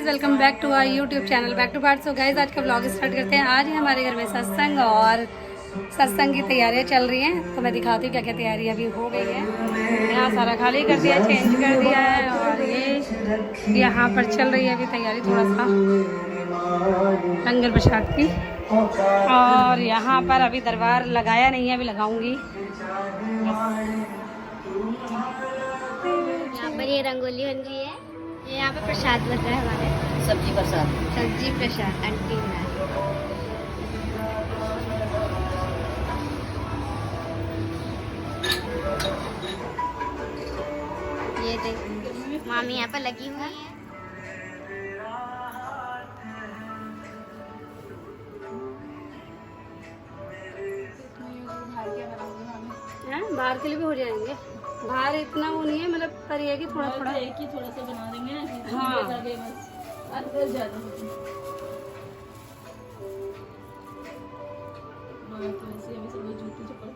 Guys, welcome back to our YouTube channel back to part. So guys, आज का blog start करते हैं। आज है हमारे घर में सत्संग और सत्संग की तैयारियां चल रही हैं, तो मैं दिखाती हूँ क्या क्या तैयारी अभी हो गई है। यहाँ सारा खाली कर दिया, चेंज कर दिया है और ये यहाँ पर चल रही है अभी तैयारी थोड़ा सा लंगर प्रसाद की। और यहाँ पर अभी दरबार लगाया नहीं है, अभी लगाऊंगी। यहाँ पर ये रंगोली बन रही है, ये यहाँ पे प्रसाद बन रहा है हमारे, सब्जी प्रसाद। सब्जी प्रसाद आंटी बना रही है। ये देख मामी यहाँ पर लगी हुई है। बाहर के लिए भी हो जाएंगे, बाहर इतना वो नहीं है, मतलब पर ये कि थोड़ा थोड़ा एक ही थोड़ा सा बना देंगे ना। हाँ। अंदर ज्यादा तो ऐसे अभी सब जूती चप्पल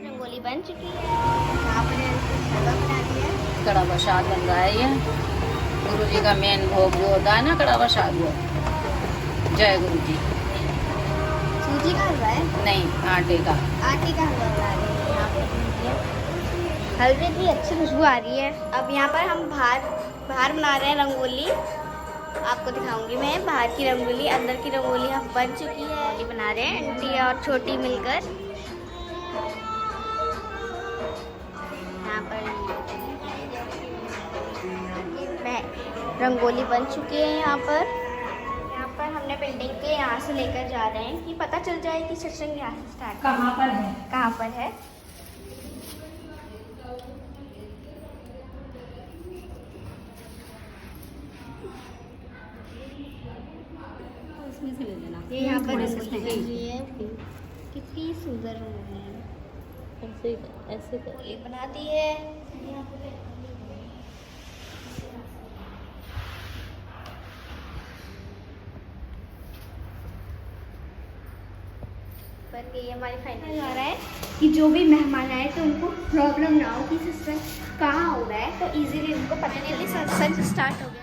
रंगोली बन चुकी है, यहाँ पर बना दिया है। कड़ा प्रसाद बन रहा है। ये गुरु जी का मेन भोग जो होता है ना, कड़ा प्रसाद। वो जय गुरु जी। सूजी का हलवा है? नहीं, आटे का। आटे का हलवा बना रही है यहाँ पर। हलवे की अच्छी खुशबू आ रही है। अब यहाँ पर हम बाहर बना रहे हैं रंगोली। आपको दिखाऊंगी मैं बाहर की रंगोली। अंदर की रंगोली हम बन चुकी है, रंगोली बना रहे हैं आंटी और छोटी मिलकर। यहाँ पर रंगोली बन चुकी है। यहाँ पर हमने बिल्डिंग के यहाँ से लेकर जा रहे हैं कि पता चल जाए कि सत्संग यहाँ से स्टार्ट कहाँ पर है। कहाँ पर है। इसमें से ले लेना। ये यहाँ पर थोड़े से रंगोली इसमें बन रही है, कितनी सुंदर रंगोली है। ऐसे ये बना दी है। बन गई हमारी फाइनल। आ रहा है कि जो भी मेहमान आए तो उनको प्रॉब्लम ना हो कि सत्संग कहाँ हो रहा है, तो इजीली उनको पता चले। सत्संग स्टार्ट हो गया।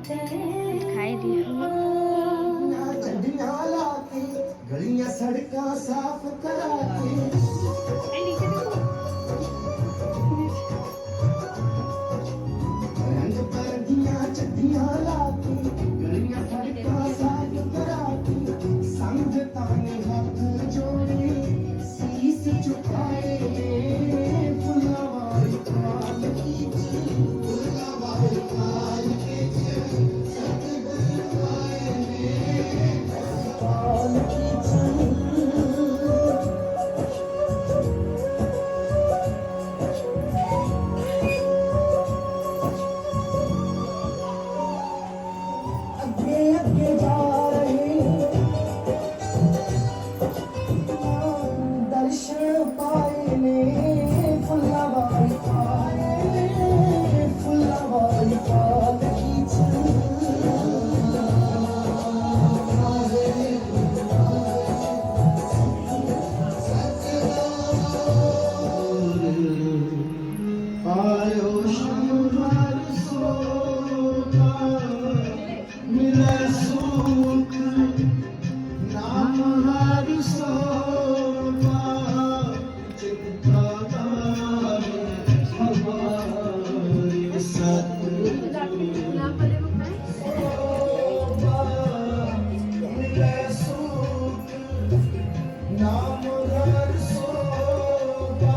दिखाई दिया गलियां सड़कां साफ करा के रंग परदियां चड्डियां ला के गलियां सड़कां साफ करा के संगतां ने हाथ जोड़े शीस झुकाए फुल्ला वाली काल की फुल्ला वाली काल के सतगुरु आए ने काल की अगे जा रहे दर्शन पाए ने फुल्ला वाली काल की आयो शुमार सोना मिला सुख नाम हर सोना चिंता हमारी सतगुरु मिला सुख नाम हर सोना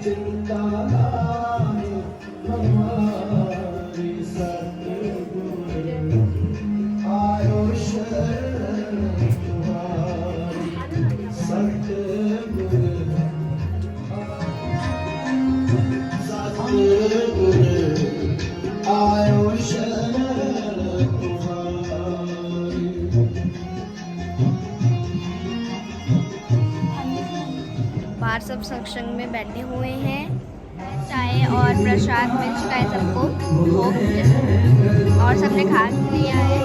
चिंता हमारी सतगुरु आयो शरण तुम्हारी सतगुरु आयो शरण तुम्हारी सब सत्संग में बैठे हुए हैं। चाय और प्रसाद मिल चुका है सबको, भोग और सबने खा लिया है।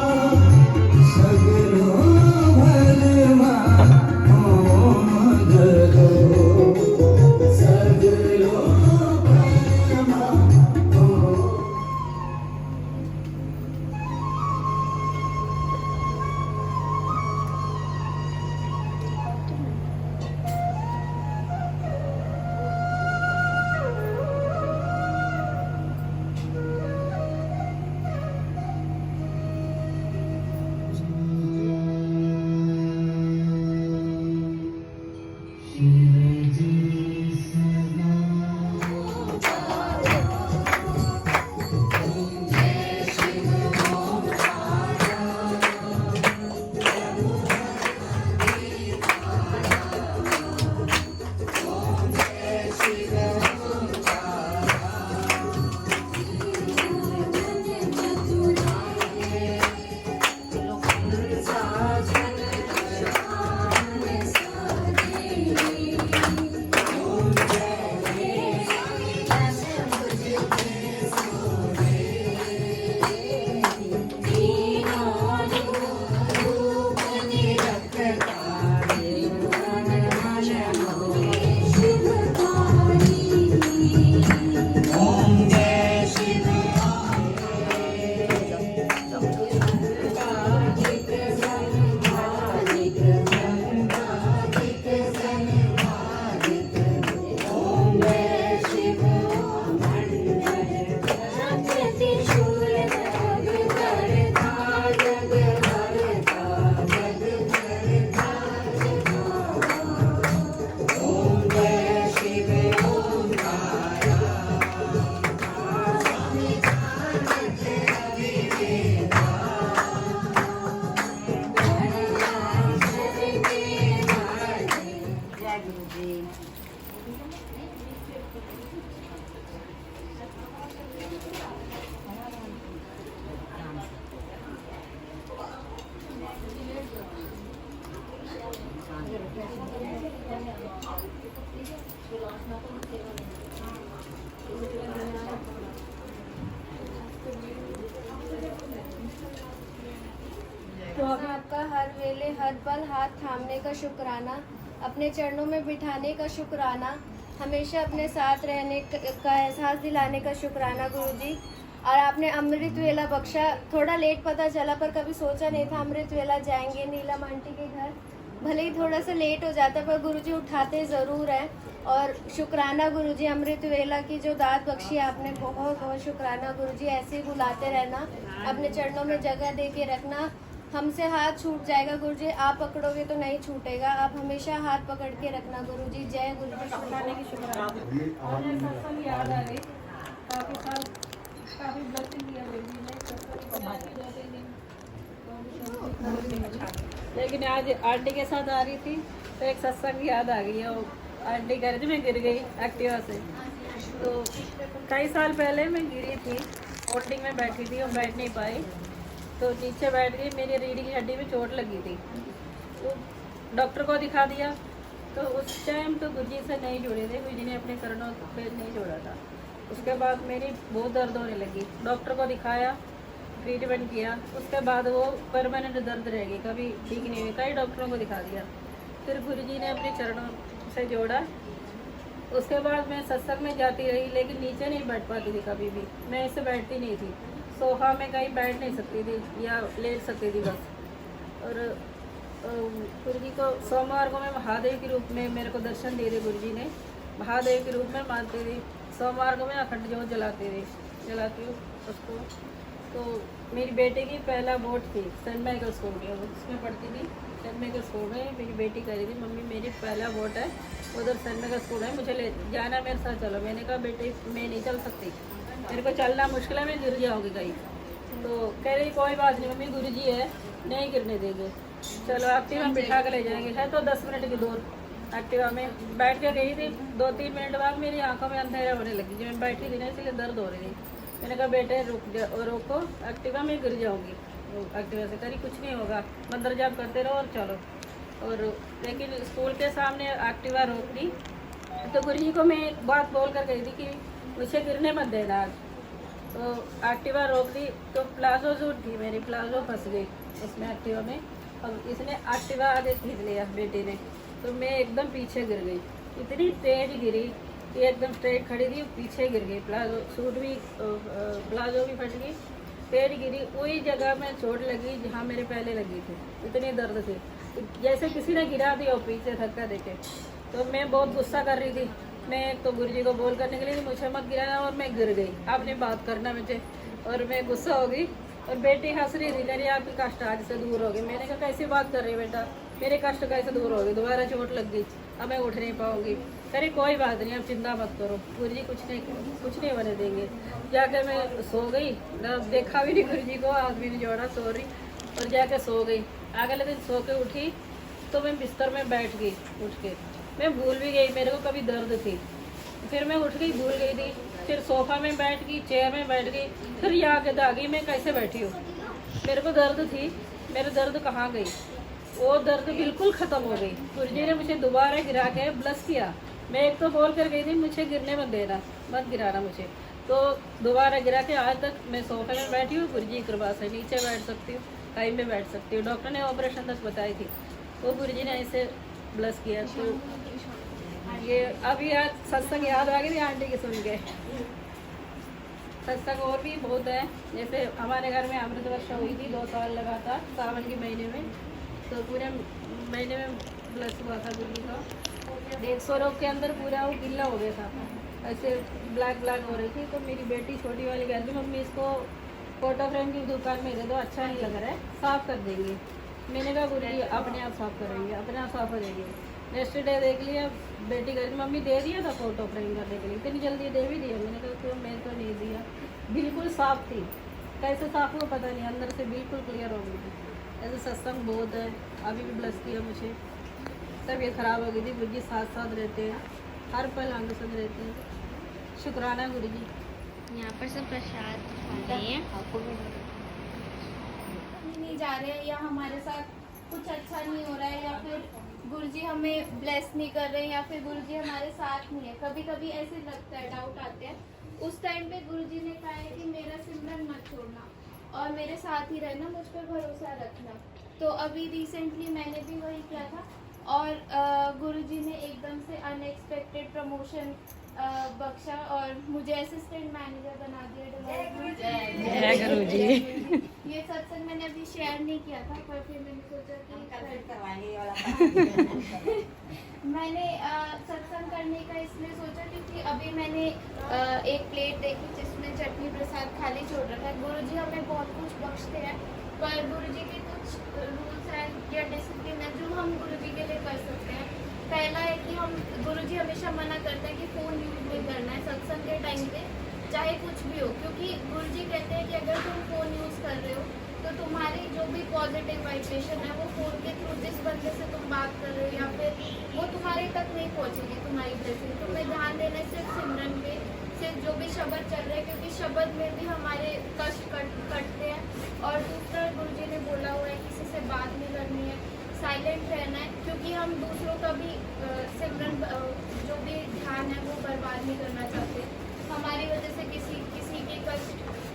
आपका हर वेले हर पल हाथ थामने का शुक्राना, अपने चरणों में बिठाने का शुक्राना, हमेशा अपने साथ रहने का एहसास दिलाने का शुक्राना गुरुजी। और आपने अमृत वेला बख्शा, थोड़ा लेट पता चला पर कभी सोचा नहीं था अमृत वेला जाएंगे नीलम आंटी के घर। भले ही थोड़ा सा लेट हो जाता पर गुरुजी उठाते ज़रूर हैं। और शुक्राना गुरुजी, अमृत वेला की जो दात बख्शी आपने, बहुत बहुत शुक्राना गुरुजी। ऐसे ही बुलाते रहना, अपने चरणों में जगह दे के रखना। हमसे हाथ छूट जाएगा गुरुजी, आप पकड़ोगे तो नहीं छूटेगा, आप हमेशा हाथ पकड़ के रखना गुरुजी। जय गुरुजी। शुक्राने की शुक्राना। सत्संग याद आ गई, काफी ब्लेसिंग दिया गुरुजी ने। लेकिन आज आंटी के साथ आ रही थी तो एक सत्संग याद आ गई। और आंटी कह रही थी मैं गिर गई एक्टिवा से। तो कई साल पहले मैं गिरी थी, होल्डिंग में बैठी थी और बैठ नहीं पाई, तो नीचे बैठ गई, मेरी रीढ़ की हड्डी में चोट लगी थी। तो डॉक्टर को दिखा दिया, तो उस टाइम तो गुरुजी से नहीं जुड़े थे, गुरुजी ने अपने चरणों पे नहीं जोड़ा था। उसके बाद मेरी बहुत दर्द होने लगी, डॉक्टर को दिखाया, ट्रीटमेंट किया, उसके बाद वो परमानेंट दर्द रहेगी, कभी ठीक नहीं हुई, कई डॉक्टरों को दिखा दिया। फिर गुरुजी ने अपने चरणों से जोड़ा। उसके बाद मैं सत्संग में जाती रही, लेकिन नीचे नहीं बैठ पाती थी, कभी भी मैं इससे बैठती नहीं थी। सोफा में कहीं बैठ नहीं सकती थी या लेट सकती थी बस। और गुरुजी को सोमवार को मैं महादेव के रूप में, मेरे को दर्शन दे दे गुरुजी ने, महादेव के रूप में मानते थे। सोमवार को मैं अखंड जोत जलाती हूँ उसको। तो मेरी बेटे की पहला वोट थी सेंट माइकल स्कूल में, उसमें पढ़ती थी। सेंट माइकल स्कूल में मेरी बेटी कह रही थी मम्मी मेरी पहला वोट है, उधर सेंट माइकल स्कूल है, मुझे ले जाना, मेरे साथ चलो। मैंने कहा बेटे मैं नहीं चल सकती, मेरे को चलना मुश्किल है, मैं गिर जाऊँगी कहीं। तो कह रही कोई बात नहीं मम्मी, गुरुजी है नहीं गिरने देंगे, चलो एक्टिवा में बिठा के ले जाएंगे। है तो 10 मिनट की दूर, एक्टिवा में बैठ के गई थी। 2-3 मिनट बाद मेरी आंखों में अंधेरा होने लगी, जब मैं बैठी थी ना इसलिए दर्द हो रही थी। मैंने कहा बेटे रोको, एक्टिवा में गिर जाऊँगी। एक्टिवा से करी कुछ नहीं होगा, मंदिर जाप करते रहो और चलो। और लेकिन स्कूल के सामने एक्टिवा रोक दी, तो गुरुजी को मैं एक बात बोल कर गई थी कि मुझे गिरने मत देना आज। तो एक्टिवा रोक दी, तो प्लाजो सूट थी मेरी, प्लाजो फंस गई उसमें एक्टिवा में, और इसने एक्टिवा आगे खींच लिया बेटी ने, तो मैं एकदम पीछे गिर गई। इतनी तेज गिरी कि एकदम स्ट्रेट खड़ी थी, पीछे गिर गई, प्लाजो सूट भी प्लाजो भी फट गई, पेट गिरी। वही जगह में चोट लगी जहाँ मेरे पहले लगी थी, इतनी दर्द थी, जैसे किसी ने गिरा दिया पीछे धक्का देके। तो मैं बहुत गुस्सा कर रही थी, मैं तो गुरुजी को बोल कर निकली थी मुझे मत गिराना, और मैं गिर गई, आपने बात करना मुझे, और मैं गुस्सा हो गई। और बेटी हंस रही थी, कह रही आपकी कष्ट आज से दूर हो गई। मैंने कहा कैसी बात कर रही है बेटा, मेरे कष्ट कैसे दूर हो गए, दोबारा चोट लग गई, अब मैं उठ नहीं पाऊंगी। अरे कोई बात नहीं, अब चिंता मत करो, गुरुजी कुछ नहीं बने देंगे। जाकर मैं सो गई, ना देखा भी नहीं गुरुजी को, आदमी ने जोड़ा, सो रही, और जाकर सो गई। अगले दिन सो के उठी तो मैं बिस्तर में बैठ गई, उठ के मैं भूल भी गई मेरे को कभी दर्द थी। फिर मैं उठ गई, भूल गई थी, फिर सोफा में बैठ गई, चेयर में बैठ गई, फिर याद आ गई मैं कैसे बैठी हूँ, मेरे को दर्द थी, मेरे दर्द कहाँ गई, वो दर्द बिल्कुल ख़त्म हो गई। गुरुजी ने मुझे दोबारा गिरा के ब्लस किया। मैं एक तो बोल कर गई थी मुझे गिरने मत देना, मत गिराना मुझे, तो दोबारा गिरा के आज तक मैं सोफे में बैठी हूँ, गुरुजी की कृपा से नीचे बैठ सकती हूँ, कहीं में बैठ सकती हूँ। डॉक्टर ने ऑपरेशन तक बताई थी, वो गुरुजी ने ऐसे ब्लस किया। तो ये अभी आज सत्संग याद आ गई थी आंटी की सुन के। सत्संग और भी बहुत है, जैसे हमारे घर में अमृत वर्षा हुई थी 2 साल लगातार सावन के महीने में, तो पूरे महीने में ब्लस हुआ था गुरुजी का। 150 लोग के अंदर पूरा वो गिल्ला हो गया था, ऐसे ब्लैक हो रही थी। तो मेरी बेटी छोटी वाली कहती मम्मी इसको फोटो फ्रेम की दुकान में दे दो, अच्छा नहीं लग रहा है, साफ़ कर देंगे। मैंने कहा गुरुजी अपने आप साफ़ करेंगे, अपने आप साफ़ हो जाएंगे। नेक्स्ट डे देख लिया, बेटी कहती मम्मी दे दिया था फोटो फ्रेम करने के लिए, इतनी जल्दी दे भी दिया। मैंने कहा क्यों, मैं तो नहीं दिया, बिल्कुल साफ़ थी, कैसे साफ़ हुआ पता नहीं, अंदर से बिल्कुल क्लियर हो गई थी। ऐसे सत्संग बहुत है, अभी भी ब्लस किया मुझे, तबीयत ख़राब हो गई थी, गुरुजी साथ साथ रहते हैं, हर पल आगे साथ रहते हैं। शुक्राना गुरुजी। यहाँ पर सब प्रसाद खा रहे हैं, नहीं जा रहे हैं, या हमारे साथ कुछ अच्छा नहीं हो रहा है, या फिर गुरुजी हमें ब्लेस नहीं कर रहे हैं, या फिर गुरुजी हमारे साथ नहीं है। कभी कभी ऐसे लगता है, डाउट आते हैं। उस टाइम पे गुरुजी ने कहा है कि मेरा सिमरन मत छोड़ना और मेरे साथ ही रहना, मुझ पर भरोसा रखना। तो अभी रिसेंटली मैंने भी वही किया था, और गुरुजी ने एकदम से अनएक्सपेक्टेड प्रमोशन बख्शा और मुझे असिस्टेंट मैनेजर बना दिया डेवलपमेंट। जय गुरुजी। ये सत्संग मैंने अभी शेयर नहीं किया था, पर फिर मैंने सोचा कि मैंने सत्संग करने का इसलिए सोचा क्योंकि अभी मैंने एक प्लेट देखी जिसमें चटनी प्रसाद खाली छोड़ रखा है। गुरुजी हमें बहुत कुछ बख्शते हैं, पर गुरुजी के कुछ रूल्स हैं या डिसिप्लिन है जो हम गुरुजी के लिए कर सकते हैं। पहला है कि हम गुरुजी हमेशा मना करते हैं कि फ़ोन यूज़ नहीं करना है सत्संग के टाइम पे, चाहे कुछ भी हो, क्योंकि गुरुजी कहते हैं कि अगर तुम फ़ोन यूज़ कर रहे हो तो तुम्हारी जो भी पॉजिटिव वाइब्रेशन है वो फ़ोन के थ्रू जिस बंदे से तुम बात कर रहे हो या फिर वो तुम्हारे तक नहीं पहुँचेगी तुम्हारी ब्लेसिंग। तुम्हें ध्यान देना है सिर्फ सिमरन पे, सिर्फ जो भी शब्द चल रहे हैं, क्योंकि शब्द में भी हमारे कष्ट कटते हैं। और दूसरा गुरुजी ने बोला हुआ है किसी से बात नहीं करनी है, साइलेंट रहना है, क्योंकि हम दूसरों का भी सिमरन जो भी ध्यान है वो बर्बाद नहीं करना चाहते। हमारी वजह से किसी के कष्ट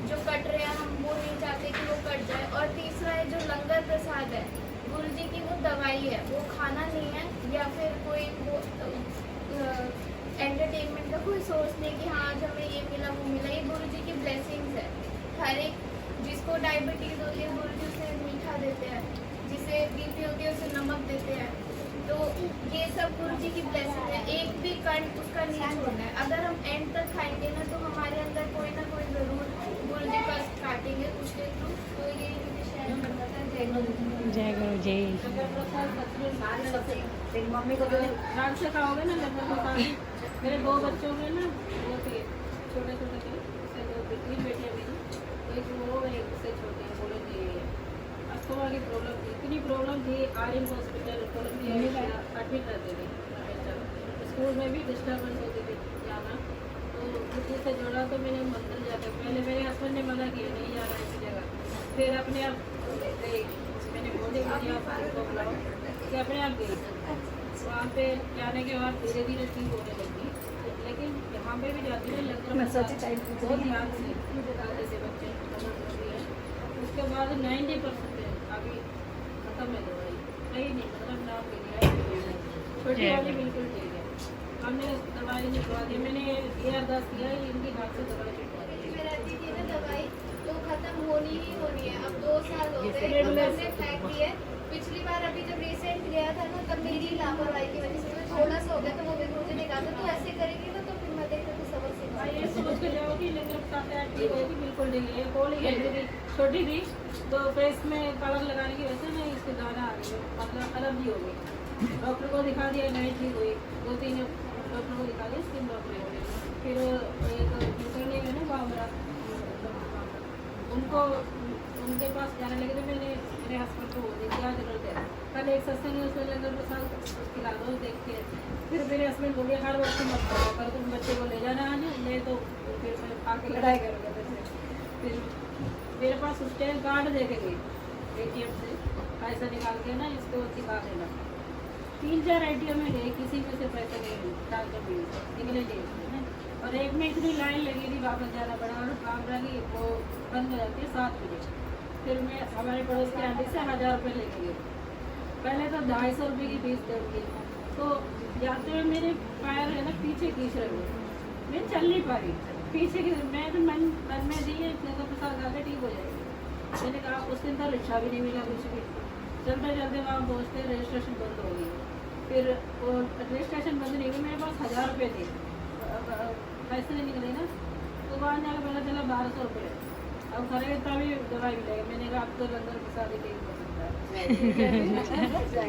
जो कट रहे हैं हम वो नहीं चाहते कि वो कट जाए। और तीसरा है जो लंगर प्रसाद है, गुरुजी की वो दवाई है, वो खाना नहीं है या फिर कोई वो एंटरटेनमेंट का कोई सोर्स नहीं कि हाँ आज हमें ये मिला वो मिला। ये गुरुजी की ब्लेसिंग्स है। हर एक जिसको डायबिटीज़ होती है गुरुजी उसे मीठा देते हैं, जिसे बीपी होती है उसे नमक देते हैं। तो ये सब गुरुजी की ब्लेसिंग है, एक भी कण उसका नहीं छोड़ना है। अगर हम एंड तक खाएंगे ना तो हमारे अंदर कोई ना कोई ज़रूर गुरुजी का काटेंगे उसके थ्रू। तो ये मुझे शेयर करना था। जय गुरुजी। जय गुरुजी। मम्मी को जो ध्यान से खाओगे ना लंगर प्रसाद। मेरे 2 बच्चों में ना वो थे छोटे छोटे थे, उससे 2 तीन बेटियाँ भी थी, तो एक वो एक उससे छोटे हैं, बोले थे अस्थमा की प्रॉब्लम थी, इतनी प्रॉब्लम थी। आर्यन हॉस्पिटल एडमिट रहते थे, स्कूल में भी डिस्टर्बेंस होती थी जाना, तो किसी से जोड़ा तो मैंने मंदिर जाकर पहले मेरे हस्बैंड ने मना किया नहीं जाना ऐसी जगह, फिर अपने आप गई। मैंने बोली मुझे आप को बुलाओ कि अपने आप गई। वहाँ पे जाने के बाद धीरे धीरे ठीक होने लगी, लेकिन यहाँ पे भी जाती है लग बहुत ध्यान से बताते थे बच्चे। उसके बाद 90% अभी खत्म है दवाई, सही नहीं मतलब नाम के लिए छोटी वाली बिल्कुल ठीक है। हमने दवाई निकलवा दी, मैंने ये अरदास किया इनकी हाथ से दवाई निकलवा दी। में रहती थी ना दवाई तो खत्म होनी ही होनी है। अब 2 साल हो गए तो हमने फेंक दी है। पिछली बार अभी जब रिसेंट गया था ना तब मेरी लापरवाही की वजह से थोड़ा सा हो गया तो वो भी मुझे नहीं कहा था तू ऐसे करेगी ना तो फिर मैं देखा तो सबक सिखा। ये सोच के जाओ कि लेकिन ठीक होगी बिल्कुल नहीं है। कोल ही है, छोटी थी तो फेस में कलर लगाने की वजह से ना इसके दाना आ गई, मतलब एलर्जी हो गई। डॉक्टर को दिखा दिया, नहीं ठीक हुई, 2-3 डॉक्टर को दिखा दिया, स्किन डॉक्टर हो गई। फिर एक इंटरनेट है ना बाबरा, उनको उनके पास जाने लगे तो मैंने मेरे हस्बैंड को बोली क्या जरूरत है, कल एक सत्संग है उसमें लंगर प्रसाद खिला दो देख के। फिर मेरे हस्बैंड बोले हर वक्त मत करो, कल तुम बच्चे को ले जाना आज, ले तो फिर मैं आके लड़ाई करूँगा तुझसे। फिर मेरे पास उस टाइम कार्ड दे के गई ATM से पैसा निकाल के ना इसको दिखा देना। 3-4 ATM में गए, किसी में से पैसा नहीं डाल कर निकले नहीं। और एक में इतनी लाइन लगी थी वापस जाना पड़ा, और काम लगी वो बंद हो जाती है 7 बजे। फिर मैं हमारे पड़ोस के आंटी से 1000 रुपये लेके गई। पहले तो 250 रुपये की फीस दे दी, तो जाते हुए मेरे पैर है ना पीछे खींच रहे, मैं चल नहीं पा रही पीछे की। मैं तो मन में दी है लंगर प्रसाद खा के ठीक हो जाएगी। मैंने कहा उस दिन तो रिक्शा भी नहीं मिला, कुछ भी। चलते चलते वहाँ पहुँचते रजिस्ट्रेशन बंद हो गई। फिर वो रजिस्ट्रेशन बंद नहीं हुई, मेरे पास 1000 रुपये थे, पैसे नहीं निकले ना, तो वहाँ जाकर पता चला 1200 रुपये। अब खरे तभी दवाई मिलेगी। मैंने कहा अब तो लंगर प्रसाद ही ठीक हो सकता है।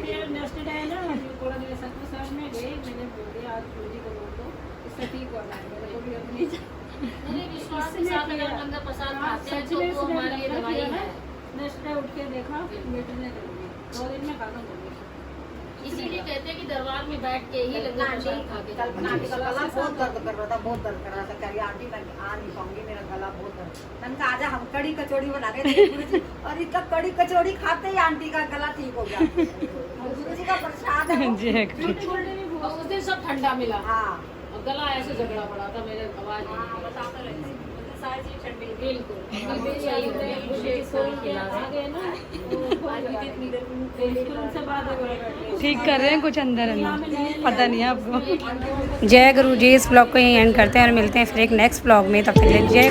फिर नेक्स्ट डे ना थोड़ा देर सच साहब में गए, मैंने बोल दिया आज पूरी को बोल दो, इससे ठीक होना है। मेरे को भी अपनी विश्वास के साथ अगर लंगर प्रसाद खाते हैं तो वो हमारे लिए दवाई है। नेक्स्ट डे उठ के देखा मीटने लगी, 2 दिन में खत्म हो गई। इसीलिए कहते हैं कि दरबार में बैठ के ही लंगर प्रसाद खा के कल्पना आंटी का गला बहुत दर्द कर रहा था, बहुत दर्द कर रहा था। कह रही आंटी मैं आ नहीं पाऊंगी, मेरा गला बहुत दर्द। मैंने कहा आजा हम कड़ी कचौड़ी बना रहे थे गुरु जी, और इतना कड़ी कचौड़ी खाते ही आंटी का गला ठीक हो गया। गुरु जी का प्रसाद है वो। और उस दिन सब ठंडा मिला, हाँ और गला ऐसे झगड़ा पड़ा था, मेरे आवाज नहीं बताते रहते सारी चीज ठंडी बिल्कुल। ठीक कर रहे हैं कुछ अंदर अंदर, पता नहीं है आपको। जय गुरु जी। इस ब्लॉग को यहीं एंड करते हैं और मिलते हैं फिर एक नेक्स्ट ब्लॉग में। तब तक के लिए जय